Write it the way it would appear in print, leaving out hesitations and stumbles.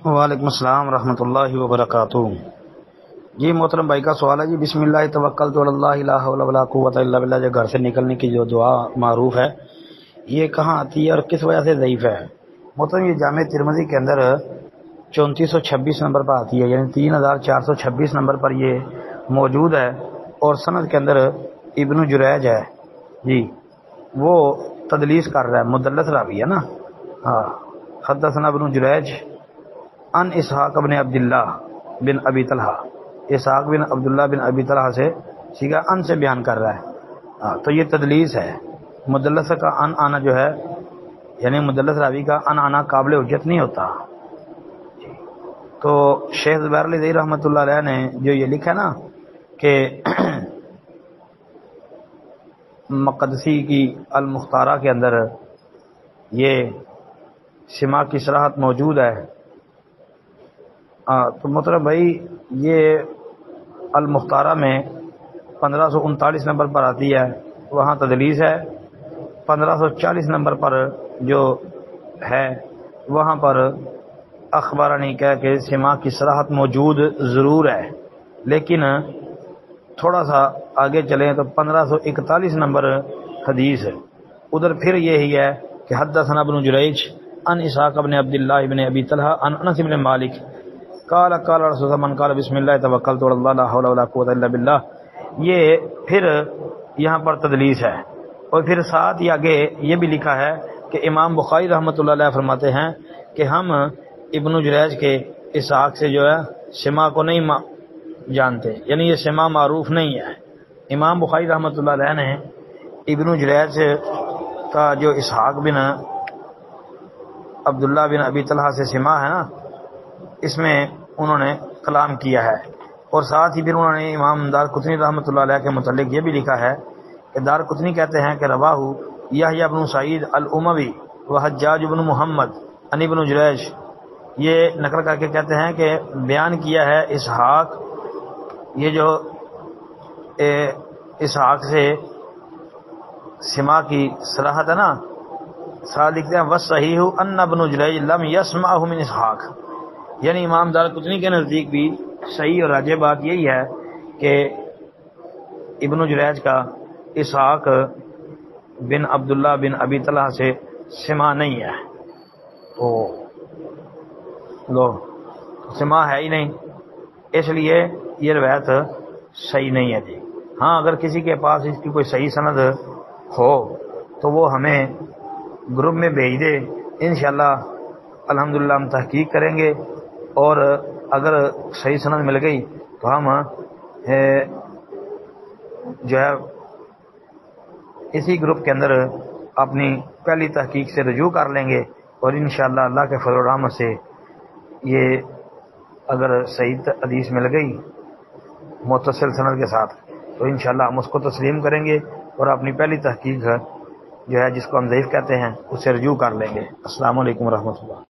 وعلیکم السلام ورحمۃ اللہ وبرکاتہ۔ جی محترم بھائی کا سوال ہے جی، بسم اللہ توکلت علی اللہ لا حول ولا قوت الا باللہ، جو گھر سے نکلنے کی جو دعا معروف ہے یہ کہاں آتی ہے اور کس وجہ سے ضعیف ہے؟ محترم یہ جامع ترمذی کے اندر 3426 نمبر پر آتی ہے، یعنی 3426 نمبر پر یہ موجود ہے، اور سند کے اندر ابن جریج ہے جی، وہ تدلیس کر رہا ہے، مدلس راوی ہے نا۔ ہاں، حدثنا ابن جریج ان اسحاق بن عبداللہ بن ابی طلحہ، اسحاق بن عبداللہ بن ابی طلحہ سے سیکھا، ان سے بیان کر رہا ہے، تو یہ تدلیس ہے۔ مدلس کا ان آنا جو ہے، یعنی مدلس راوی کا ان آنا قابل حجت نہیں ہوتا۔ تو شیخ زبیر علی رحمۃ اللہ علیہ نے جو یہ لکھا نا کہ مقدسی کی المختارہ کے اندر یہ سماع کی صراحت موجود ہے، تو محترم بھائی یہ المختارہ میں 1539 نمبر پر آتی ہے، وہاں تدلیس ہے۔ 1540 نمبر پر جو ہے وہاں پر اخبارانی کہہ کے سماع کی صراحت موجود ضرور ہے، لیکن تھوڑا سا آگے چلیں تو 1541 نمبر حدیث ادھر پھر یہی ہے کہ حدثنا ابن جریج ان اسحاق بن عبداللہ بن ابی طلحہ ان انس بن مالک قال قال رسول اللہ من قال بسم اللہ توکلت علی اللہ لا حول ولا قوت الا باللہ، یہ پھر یہاں پر تدلیس ہے۔ اور پھر ساتھ ہی آگے یہ بھی لکھا ہے کہ امام بخاری رحمۃ اللہ علیہ فرماتے ہیں کہ ہم ابن جریج کے اسحاق سے جو ہے سماع کو نہیں جانتے، یعنی یہ سماع معروف نہیں ہے۔ امام بخاری رحمۃ اللہ علیہ نے ابن جریج کا جو اسحاق بن عبداللہ بن ابی طلحہ سے سماع ہے نا، اس میں انہوں نے کلام کیا ہے، اور ساتھ ہی پھر انہوں نے امام دارقطنی رحمۃ اللہ علیہ کے متعلق یہ بھی لکھا ہے کہ دارقطنی کہتے ہیں کہ رواہ یحییٰ بن سعید الاموی و حجاج بن محمد عن ابن جریج، یہ نقل کر کے کہتے ہیں کہ بیان کیا ہے اسحاق، یہ جو اسحاق سے سماع کی صراحت ہے نا، ساتھ لکھتے ہیں وصحیح ان ابن جریج لم یسمعہ من اسحاق، یعنی امام دارقطنی کے نزدیک بھی صحیح اور راجح بات یہی ہے کہ ابن جریج کا اسحاق بن عبداللہ بن ابی طلحہ سے سماع نہیں ہے، تو لو سماع ہے ہی نہیں، اس لیے یہ روایت صحیح نہیں ہے جی۔ ہاں اگر کسی کے پاس اس کی کوئی صحیح سند ہو تو وہ ہمیں گروپ میں بھیج دے، انشاءاللہ الحمدللہ ہم تحقیق کریں گے، اور اگر صحیح سند مل گئی تو ہم جو ہے اسی گروپ کے اندر اپنی پہلی تحقیق سے رجوع کر لیں گے، اور انشاءاللہ اللہ کے فضل و رحمت سے یہ اگر صحیح حدیث مل گئی متصل سند کے ساتھ تو انشاءاللہ ہم اس کو تسلیم کریں گے، اور اپنی پہلی تحقیق جو ہے جس کو ہم ضعیف کہتے ہیں اس سے رجوع کر لیں گے۔ السلام علیکم ورحمۃ اللہ۔